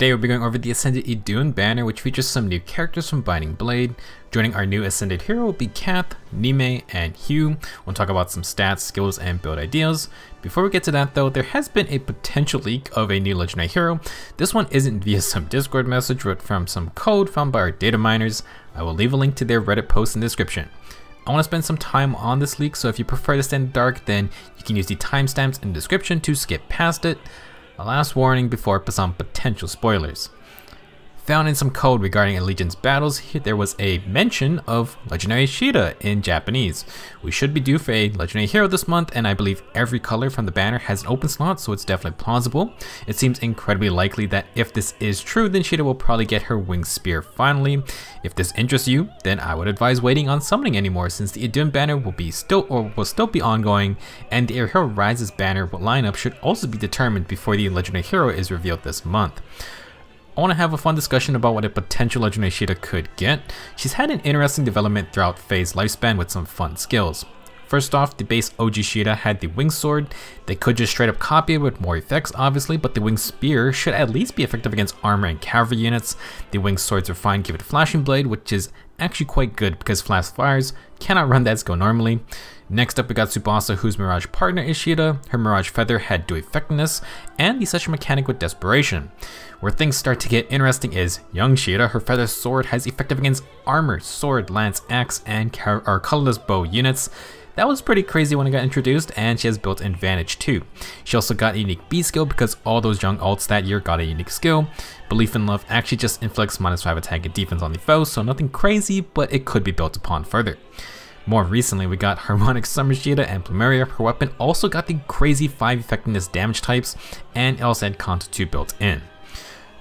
Today we'll be going over the Ascended Idunn Banner, which features some new characters from Binding Blade. Joining our new Ascended hero will be Cath, Niime, and Hugh. We'll talk about some stats, skills, and build ideas. Before we get to that though, there has been a potential leak of a new legendary hero. This one isn't via some Discord message, but from some code found by our data miners. I will leave a link to their Reddit post in the description. I want to spend some time on this leak, so if you prefer to stay in the dark, then you can use the timestamps in the description to skip past it. A last warning before some potential spoilers. Found in some code regarding Allegiance battles, there was a mention of Legendary Shida in Japanese. We should be due for a Legendary Hero this month, and I believe every color from the banner has an open slot, so it's definitely plausible. It seems incredibly likely that if this is true, then Shida will probably get her Winged Spear finally. If this interests you, then I would advise waiting on summoning anymore, since the Idunn banner will still be ongoing, and the Hero Rises banner lineup should also be determined before the Legendary Hero is revealed this month. I want to have a fun discussion about what a potential Legendary Shida could get. She's had an interesting development throughout Faye's lifespan with some fun skills. First off, the base OG Shida had the Winged Sword. They could just straight up copy it with more effects obviously, but the Winged Spear should at least be effective against armor and cavalry units. The Winged Swords are fine, give it Flashing Blade, which is actually quite good because Flash Fires cannot run that skill normally. Next up we got Tsubasa, whose Mirage partner is Shida. Her Mirage Feather had dual effectiveness and the Session mechanic with Desperation. Where things start to get interesting is young Shida. Her Feather Sword has effective against armor, sword, lance, axe, and colorless bow units. That was pretty crazy when it got introduced, and she has built-in Vantage too. She also got a unique B skill because all those young alts that year got a unique skill. Belief in Love actually just inflicts -5 attack and defense on the foe, so nothing crazy, but it could be built upon further. More recently, we got Harmonic Summer Shida and Plumeria. Her weapon also got the crazy 5 effectiveness damage types, and it also had Kanto 2 built in.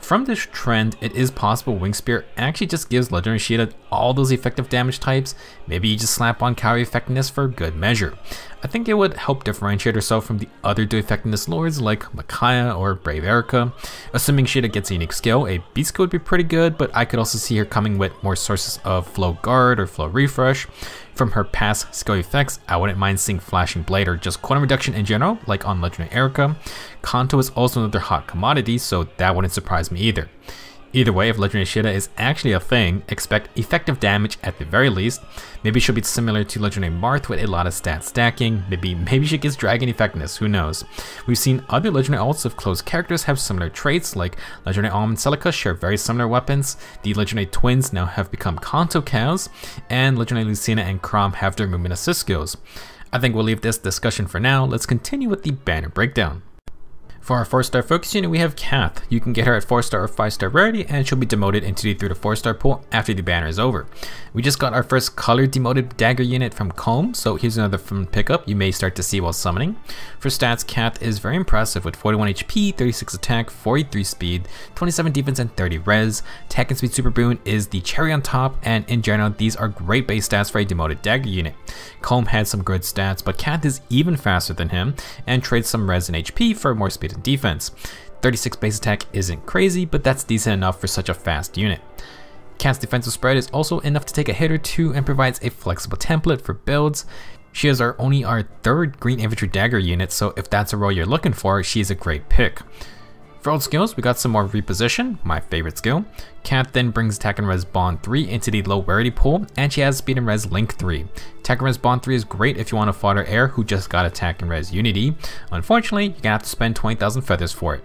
From this trend, it is possible Winged Spear actually just gives Legendary Shida all those effective damage types. Maybe you just slap on cavalry effectiveness for good measure. I think it would help differentiate herself from the other dual effectiveness lords like Micaiah or Brave Erica. Assuming Shida gets a unique skill, a B skill would be pretty good, but I could also see her coming with more sources of Flow Guard or Flow Refresh. From her past skill effects, I wouldn't mind seeing Flashing Blade or just cooldown reduction in general, like on Legendary Erica. Kanto is also another hot commodity, so that wouldn't surprise me either. Either way, if Legendary Shida is actually a thing, expect effective damage at the very least. Maybe she'll be similar to Legendary Marth with a lot of stat stacking. Maybe she gets Dragon effectiveness, who knows. We've seen other Legendary alts of close characters have similar traits, like Legendary Alm and Celica share very similar weapons. The Legendary Twins now have become Kanto cows, and Legendary Lucina and Chrom have their movement assist skills. I think we'll leave this discussion for now. Let's continue with the banner breakdown. For our 4-star focus unit, we have Cath. You can get her at 4-star or 5-star rarity, and she'll be demoted into the 3 to 4-star pool after the banner is over. We just got our first color demoted dagger unit from Comb, so here's another fun pickup you may start to see while summoning. For stats, Cath is very impressive with 41 HP, 36 attack, 43 speed, 27 defense, and 30 res. Attack and speed super boon is the cherry on top, and in general, these are great base stats for a demoted dagger unit. Comb had some good stats, but Cath is even faster than him and trades some res and HP for more speed and defense. 36 base attack isn't crazy, but that's decent enough for such a fast unit. Cath's defensive spread is also enough to take a hit or two and provides a flexible template for builds. She is only our 3rd green infantry dagger unit, so if that's a role you're looking for, she's a great pick. For old skills, we got some more reposition, my favorite skill. Cath then brings attack and res bond 3 into the low rarity pool, and she has speed and res link 3. Attack and res bond 3 is great if you want to fodder heir who just got attack and res unity. Unfortunately, you're gonna have to spend 20,000 feathers for it.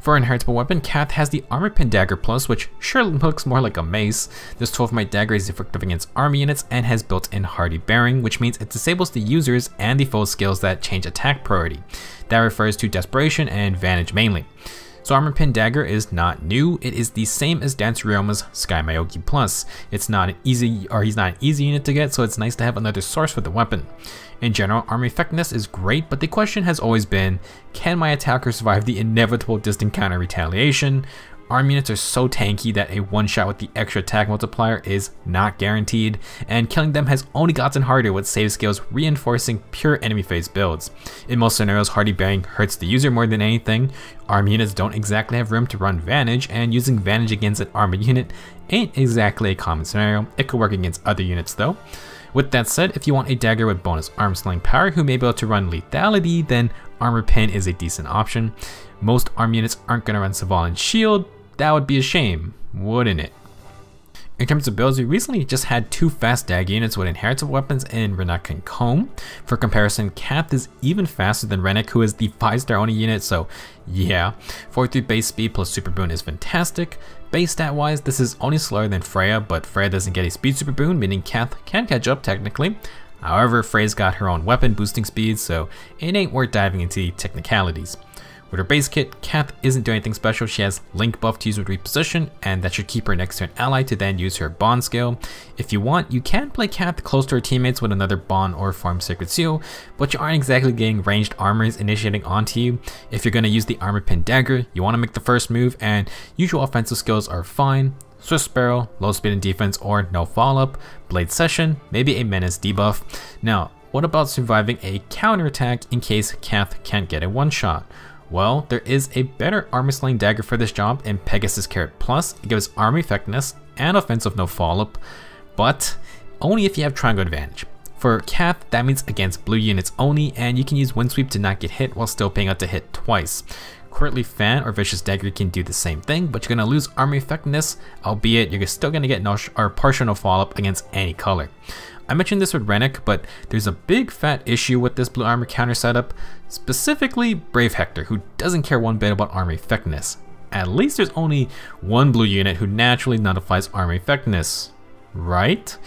For an inheritable weapon, Cath has the Armor Pin Dagger Plus, which sure looks more like a mace. This 12-mite dagger is effective against army units and has built-in Hardy Bearing, which means it disables the users and the foe skills that change attack priority. That refers to Desperation and Vantage mainly. So Armor Pin Dagger is not new. It is the same as Dance Ryoma's Sky Mayoki Plus. He's not an easy unit to get, so it's nice to have another source for the weapon. In general, armor effectiveness is great, but the question has always been, can my attacker survive the inevitable distant counter retaliation? Army units are so tanky that a one-shot with the extra attack multiplier is not guaranteed, and killing them has only gotten harder with save skills reinforcing pure enemy phase builds. In most scenarios, Hardy Bearing hurts the user more than anything. Army units don't exactly have room to run Vantage, and using Vantage against an armored unit ain't exactly a common scenario. It could work against other units though. With that said, if you want a dagger with bonus arm sling power who may be able to run lethality, then Armor Pin is a decent option. Most arm units aren't going to run Saval and Shield, That would be a shame, wouldn't it? In terms of builds, we recently just had 2 fast dagger units with inherited weapons in Rennek and Comb. For comparison, Cath is even faster than Rennek, who is the 5-star only unit, so yeah. 43 base speed plus super boon is fantastic. Base stat wise, this is only slower than Freya, but Freya doesn't get a speed super boon, meaning Cath can catch up technically. However, Freya's got her own weapon boosting speed, so it ain't worth diving into the technicalities. With her base kit, Cath isn't doing anything special. She has link buff to use with reposition, and that should keep her next to an ally to then use her bond skill. If you want, you can play Cath close to her teammates with another bond or farm sacred seal, but you aren't exactly getting ranged armors initiating onto you. If you're going to use the armor pin dagger, you want to make the first move, and usual offensive skills are fine. Swift Sparrow, low speed and defense, or no follow-up, Blade Session, maybe a menace debuff. Now, what about surviving a counterattack in case Cath can't get a one-shot? Well, there is a better armor slaying dagger for this job in Pegasus Carrot Plus. It gives armor effectiveness and offensive no follow-up, but only if you have triangle advantage. For Cath, that means against blue units only, and you can use Wind Sweep to not get hit while still paying out to hit twice. Currently Fan or Vicious Dagger can do the same thing, but you're going to lose armor effectiveness, albeit you're still going to get no or partial no follow-up against any color. I mentioned this with Rennek, but there's a big fat issue with this blue armor counter setup, specifically Brave Hector, who doesn't care one bit about armor effectiveness. At least there's only one blue unit who naturally nullifies armor effectiveness, right?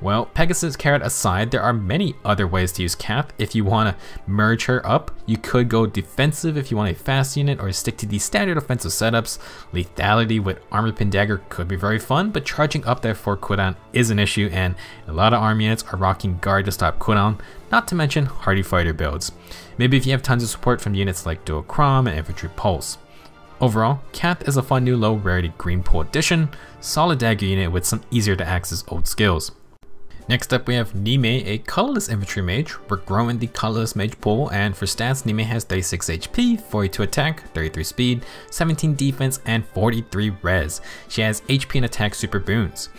Well, Pegasus Carrot aside, there are many other ways to use Cath. If you want to merge her up, you could go defensive if you want a fast unit, or stick to the standard offensive setups. Lethality with Armor Pin Dagger could be very fun, but charging up there for cooldown is an issue, and a lot of arm units are rocking Guard to stop cooldown, not to mention Hardy Fighter builds. Maybe if you have tons of support from units like Dual Crom and Infantry Pulse. Overall, Cath is a fun new low rarity green pool addition, solid dagger unit with some easier to access old skills. Next up we have Niime, a colorless infantry mage. We're growing the colorless mage pool, and for stats, Niime has 36 HP, 42 attack, 33 speed, 17 defense, and 43 res. She has HP and attack super boons.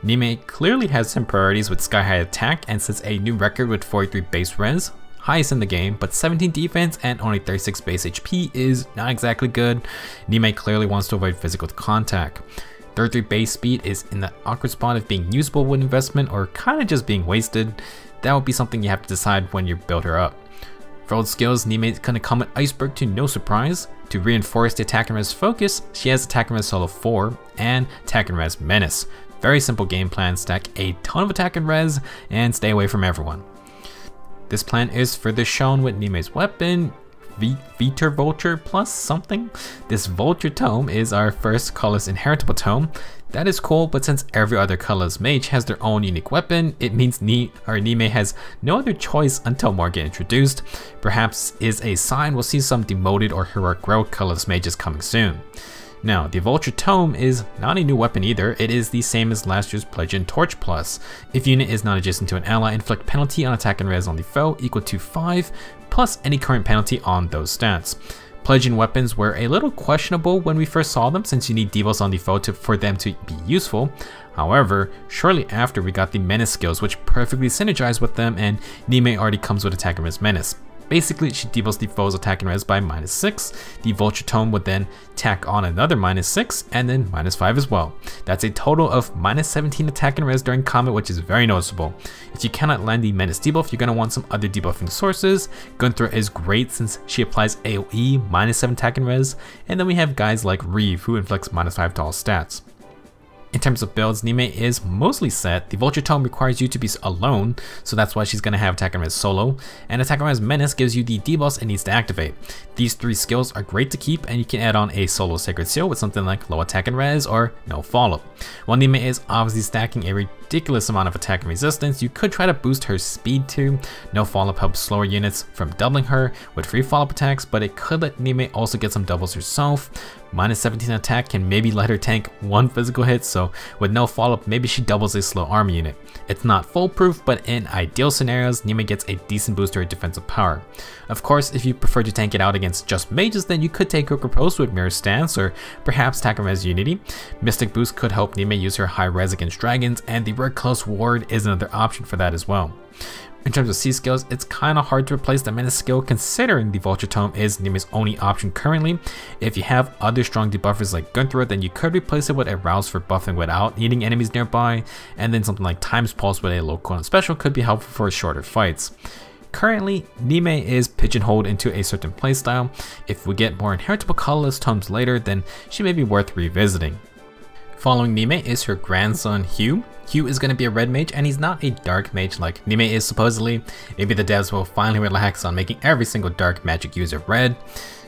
Niime clearly has some priorities with sky high attack and sets a new record with 43 base res, highest in the game, but 17 defense and only 36 base HP is not exactly good. Niime clearly wants to avoid physical contact. 33 base speed is in the awkward spot of being usable with investment or kind of just being wasted. That would be something you have to decide when you build her up. For old skills, Niime is going to come with Iceberg to no surprise. To reinforce the attack and res focus, she has attack and res solo 4 and attack and res menace. Very simple game plan, stack a ton of attack and res and stay away from everyone. This plan is further shown with Niime's weapon, Veter Vulture plus something. This Vulture tome is our first colorless inheritable tome. That is cool, but since every other colorless mage has their own unique weapon, it means Niime has no other choice until more get introduced. Perhaps is a sign we'll see some demoted or heroic growth colorless mages coming soon. Now, the Vulture Tome is not a new weapon either. It is the same as last year's Pledge and Torch Plus. If unit is not adjacent to an ally, inflict penalty on attack and res on the foe equal to 5, plus any current penalty on those stats. Pledge and weapons were a little questionable when we first saw them, since you need debuffs on the foe for them to be useful. However, shortly after we got the menace skills, which perfectly synergize with them, and Niime already comes with attack and res menace. Basically, she debuffs the foe's attack and res by -6. The Vulture Tome would then tack on another -6 and then -5 as well. That's a total of -17 attack and res during combat, which is very noticeable. If you cannot land the menace debuff, you're going to want some other debuffing sources. Gunther is great since she applies AoE, -7 attack and res, and then we have guys like Reeve who inflicts -5 to all stats. In terms of builds, Niime is mostly set. The Vulture Tome requires you to be alone, so that's why she's going to have attack and res solo, and attack and res menace gives you the debuffs it needs to activate. These 3 skills are great to keep, and you can add on a solo sacred seal with something like low attack and res or no follow. While Niime is obviously stacking a ridiculous amount of attack and resistance, you could try to boost her speed too. No follow-up helps slower units from doubling her with free follow-up attacks, but it could let Niime also get some doubles herself. -17 attack can maybe let her tank 1 physical hit, so with no follow-up, maybe she doubles a slow army unit. It's not foolproof, but in ideal scenarios, Niime gets a decent boost to her defensive power. Of course, if you prefer to tank it out against just mages, then you could take Quick Riposte with Mirror Stance or perhaps attack and res Unity. Mystic Boost could help Niime use her high res against dragons, and the Red Close Ward is another option for that as well. In terms of C skills, it's kinda hard to replace the Menace skill considering the Vulture Tome is Niime's only option currently. If you have other strong debuffers like Gunther, then you could replace it with a Rouse for buffing without needing enemies nearby, and then something like Time's Pulse with a low cooldown special could be helpful for shorter fights. Currently, Niime is pigeonholed into a certain playstyle. If we get more inheritable colorless tomes later, then she may be worth revisiting. Following Niime is her grandson Hugh. Hugh is going to be a red mage, and he's not a dark mage like Niime is supposedly. Maybe the devs will finally relax on making every single dark magic user red.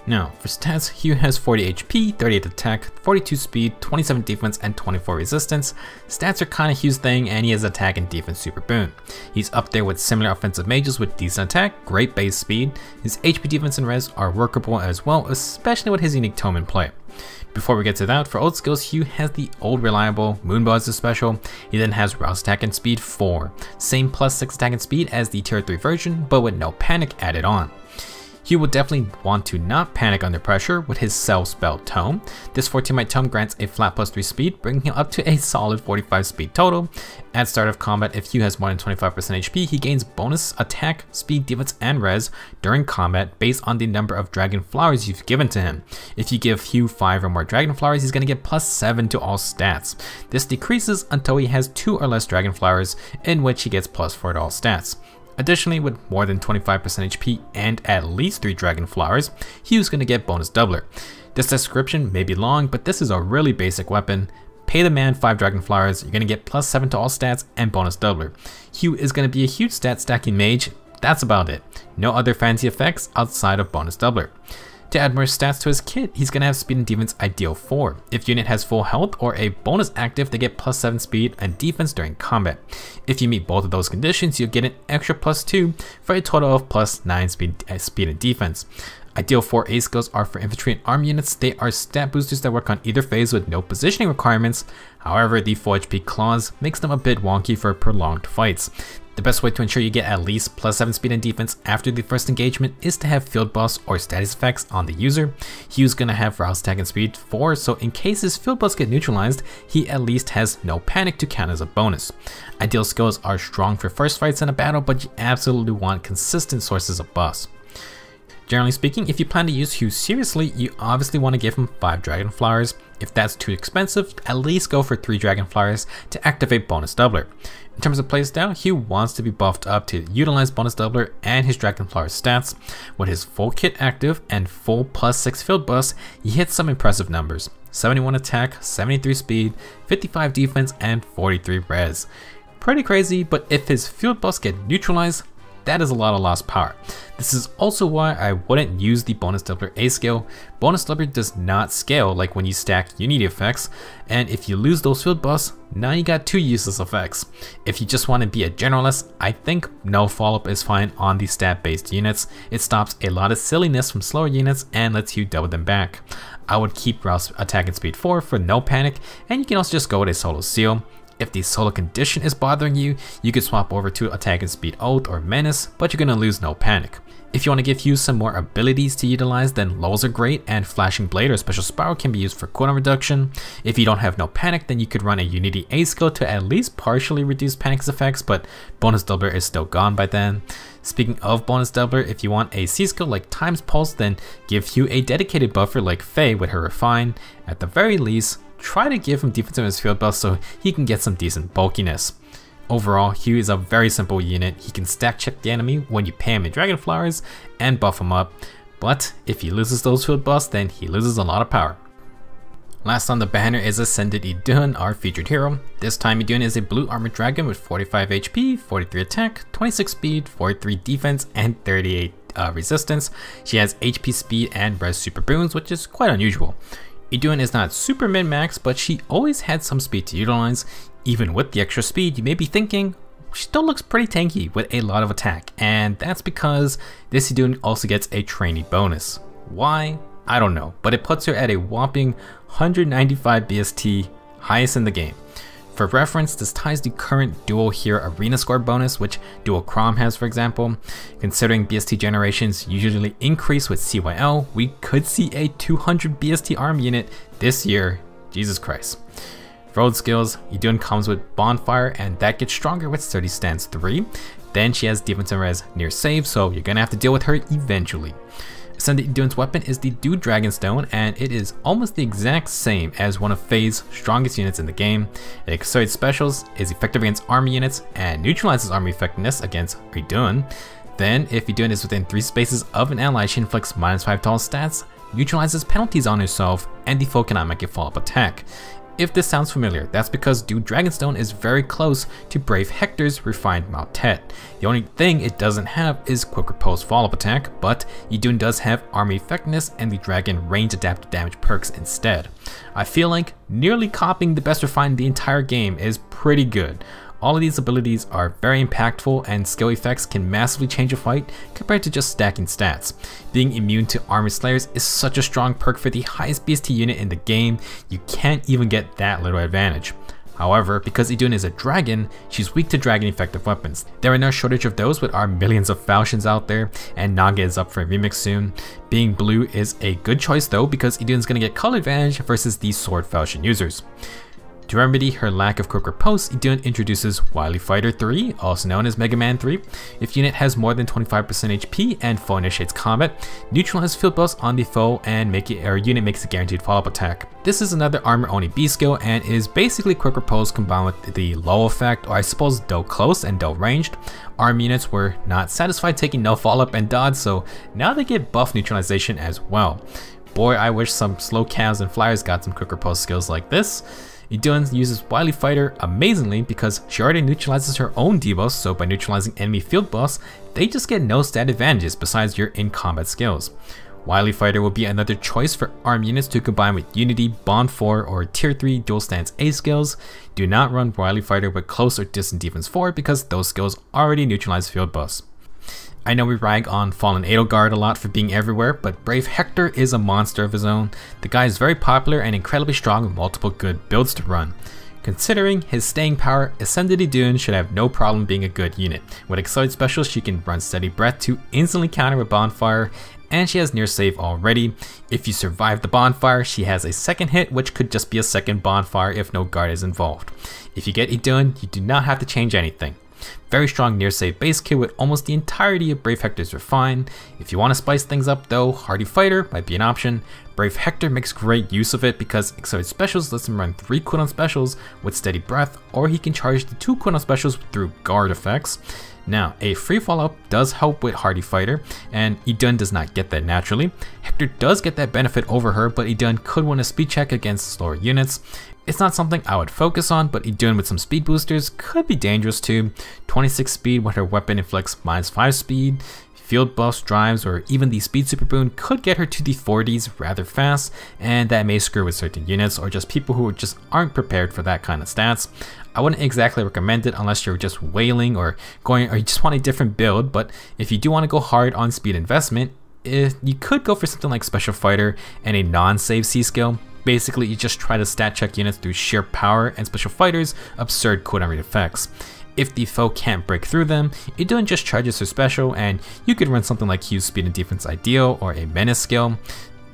Now, for stats, Hugh has 40 HP, 38 attack, 42 speed, 27 defense, and 24 resistance. Stats are kinda Hugh's thing, and he has attack and defense super boon. He's up there with similar offensive mages with decent attack, great base speed. His HP, defense, and res are workable as well, especially with his unique tome in play. Before we get to that, for old skills, Hugh has the old reliable Moonbow as a special. He then has Rouse attack and speed 4, same +6 attack and speed as the tier 3 version, but with no panic added on. Hugh will definitely want to not panic under pressure with his self-spell tome. This 14-mite tome grants a flat +3 speed, bringing him up to a solid 45 speed total. At start of combat, if Hugh has more than 25% HP, he gains bonus attack, speed, defense, and res during combat based on the number of dragon flowers you've given to him. If you give Hugh 5 or more dragon flowers, he's going to get +7 to all stats. This decreases until he has 2 or less dragon flowers, in which he gets +4 to all stats. Additionally, with more than 25% HP and at least 3 dragon flowers, Hugh's going to get bonus doubler. This description may be long, but this is a really basic weapon. Pay the man 5 dragon flowers, you're going to get +7 to all stats and bonus doubler. Hugh is going to be a huge stat stacking mage. That's about it. No other fancy effects outside of bonus doubler. To add more stats to his kit, he's going to have speed and defense ideal 4. If unit has full health or a bonus active, they get +7 speed and defense during combat. If you meet both of those conditions, you'll get an extra +2 for a total of +9 speed and defense. Ideal 4 A skills are for infantry and arm units. They are stat boosters that work on either phase with no positioning requirements. However, the full HP clause makes them a bit wonky for prolonged fights. The best way to ensure you get at least +7 speed and defense after the first engagement is to have field buffs or status effects on the user. Hugh's gonna have Rouse attack and speed 4, so in case his field buffs get neutralized, he at least has no panic to count as a bonus. Ideal skills are strong for first fights in a battle, but you absolutely want consistent sources of buffs. Generally speaking, if you plan to use Hugh seriously, you obviously want to give him 5 dragon flowers. If that's too expensive, at least go for 3 dragon flowers to activate bonus doubler. In terms of playstyle, Hugh wants to be buffed up to utilize bonus doubler and his dragon flower stats. With his full kit active and full +6 field buffs, he hits some impressive numbers. 71 attack, 73 speed, 55 defense, and 43 res. Pretty crazy, but if his field buffs get neutralized, that is a lot of lost power. This is also why I wouldn't use the bonus doubler A skill. Bonus doubler does not scale like when you stack unity effects, and if you lose those field buffs, now you got 2 useless effects. If you just want to be a generalist, I think no follow-up is fine on the stat based units. It stops a lot of silliness from slower units and lets you double them back. I would keep Rouse attack and speed 4 for no panic, and you can also just go with a solo seal. If the solo condition is bothering you, you could swap over to attack and speed oath or menace, but you're gonna lose no panic. If you want to give Hugh some more abilities to utilize, then lulls are great, and flashing blade or special spiral can be used for cooldown reduction. If you don't have no panic, then you could run a unity A skill to at least partially reduce panic's effects, but bonus doubler is still gone by then. Speaking of bonus doubler, if you want a C skill like Time's Pulse, then give Hugh a dedicated buffer like Faye with her Refine. At the very least, try to give him defense in his field buff so he can get some decent bulkiness. Overall, Hugh is a very simple unit. He can stack check the enemy when you pay him in dragon flowers and buff him up, but if he loses those field buffs, then he loses a lot of power. Last on the banner is Ascended Idunn, our featured hero. This time Idunn is a blue armored dragon with 45 HP, 43 attack, 26 speed, 43 defense, and 38 resistance. She has HP, speed, and res super boons, which is quite unusual. Idunn is not super min-max, but she always had some speed to utilize. Even with the extra speed, you may be thinking, she still looks pretty tanky with a lot of attack, and that's because this Idunn also gets a trainee bonus. Why? I don't know, but it puts her at a whopping 195 BST, highest in the game. For reference, this ties the current dual hero arena score bonus, which dual Crom has, for example. Considering BST generations usually increase with CYL, we could see a 200 BST arm unit this year. Jesus Christ. Road skills, Idunn comes with Bonfire, and that gets stronger with Sturdy Stance 3. Then she has defense and res near save, so you're gonna have to deal with her eventually. Ascended Idunn's weapon is the Dew Dragonstone, and it is almost the exact same as one of Faye's strongest units in the game. It accelerates specials, is effective against army units, and neutralizes army effectiveness against Idunn. Then, if Idunn is within 3 spaces of an ally, she inflicts -5 to all stats, neutralizes penalties on herself, and the foe cannot make a follow-up attack. If this sounds familiar, that's because Dew Dragonstone is very close to Brave Hector's Refined Mautet. The only thing it doesn't have is Quick Repose follow-up attack, but Idunn does have army effectiveness and the dragon range adaptive damage perks instead. I feel like nearly copying the best refined in the entire game is pretty good. All of these abilities are very impactful, and skill effects can massively change a fight compared to just stacking stats. Being immune to armor slayers is such a strong perk for the highest BST unit in the game, you can't even get that little advantage. However, because Idunn is a dragon, she's weak to dragon effective weapons. There are no shortage of those with our millions of falchions out there, and Naga is up for a remix soon. Being blue is a good choice though, because Idunn's gonna get color advantage versus these sword falchion users. To remedy her lack of quick repose, Idunn introduces Wily Fighter 3, also known as Mega Man 3. If unit has more than 25% HP and foe initiates combat, neutralize field buffs on the foe and unit makes a guaranteed follow-up attack. This is another armor only B skill and is basically quick repose combined with the low effect, or I suppose do close and do ranged. Army units were not satisfied taking no follow-up and dodge, so now they get buff neutralization as well. Boy, I wish some slow calves and flyers got some quick repose skills like this. Idunn uses Wily Fighter amazingly because she already neutralizes her own debuffs, so by neutralizing enemy field buffs, they just get no stat advantages besides your in-combat skills. Wily Fighter will be another choice for arm units to combine with Unity, Bond 4, or Tier 3 Dual Stance A skills. Do not run Wily Fighter with Close or Distant Defense 4 because those skills already neutralize field buffs. I know we rag on Fallen Edelgard a lot for being everywhere, but Brave Hector is a monster of his own. The guy is very popular and incredibly strong with multiple good builds to run. Considering his staying power, Ascended Idunn should have no problem being a good unit. With Accelerated Specials, she can run Steady Breath to instantly counter with Bonfire, and she has near save already. If you survive the Bonfire, she has a second hit, which could just be a second Bonfire if no guard is involved. If you get Idunn, you do not have to change anything. Very strong near save base kit with almost the entirety of Brave Hector's Refine. If you want to spice things up though, Hardy Fighter might be an option. Brave Hector makes great use of it because Accelerated Specials lets him run 3 cooldown specials with Steady Breath, or he can charge the 2 cooldown specials through guard effects. Now, a free follow-up does help with Hardy Fighter, and Idunn does not get that naturally. Hector does get that benefit over her, but Idunn could win a speed check against slower units. It's not something I would focus on, but Idunn with some speed boosters could be dangerous too. 26 speed when her weapon inflicts -5 speed, field buffs, drives, or even the speed super boon could get her to the 40s rather fast, and that may screw with certain units or just people who just aren't prepared for that kind of stats. I wouldn't exactly recommend it unless you're just wailing or you just want a different build, but if you do want to go hard on speed investment, you could go for something like Special Fighter and a non-save C skill. Basically, you just try to stat check units through sheer power and Special Fighter's absurd cooldown rate effects. If the foe can't break through them, Idunn just charges her special, and you could run something like Hugh's Speed and Defense Ideal or a Menace skill.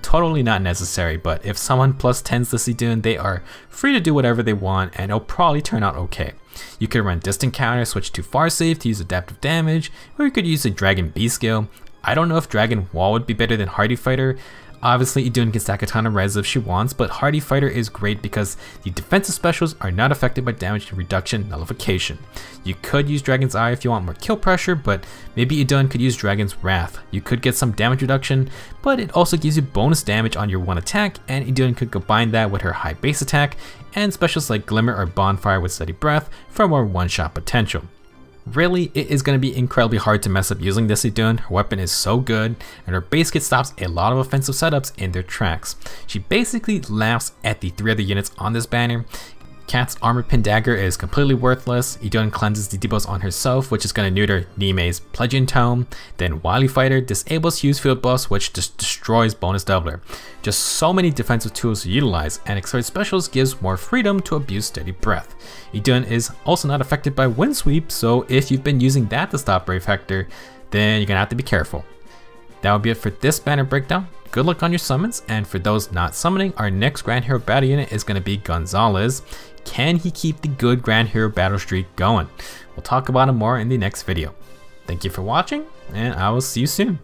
Totally not necessary, but if someone plus 10s this Idunn, they are free to do whatever they want and it'll probably turn out okay. You could run Distant Counter, switch to Far Save to use adaptive damage, or you could use a Dragon B skill. I don't know if Dragon Wall would be better than Hardy Fighter. Obviously, Idunn can stack a ton of res if she wants, but Hardy Fighter is great because the defensive specials are not affected by damage reduction nullification. You could use Dragon's Eye if you want more kill pressure, but maybe Idunn could use Dragon's Wrath. You could get some damage reduction, but it also gives you bonus damage on your one attack, and Idunn could combine that with her high base attack, and specials like Glimmer or Bonfire with Steady Breath for more one-shot potential. Really, it is going to be incredibly hard to mess up using this Idunn. Her weapon is so good, and her base kit stops a lot of offensive setups in their tracks. She basically laughs at the 3 other units on this banner. Cath's Armor Pin Dagger is completely worthless. Idunn cleanses the debuffs on herself, which is going to neuter Niime's Pledgeon Tome. Then Wily Fighter disables Hugh's field buffs, which just destroys bonus doubler. Just so many defensive tools to utilize, and Accelerated Specials gives more freedom to abuse Steady Breath. Idunn is also not affected by Wind Sweep, so if you've been using that to stop Brave Hector, then you're going to have to be careful. That will be it for this banner breakdown. Good luck on your summons, and for those not summoning, our next Grand Hero battle unit is going to be Gonzalez. Can he keep the good Grand Hero battle streak going? We'll talk about it more in the next video. Thank you for watching, and I will see you soon.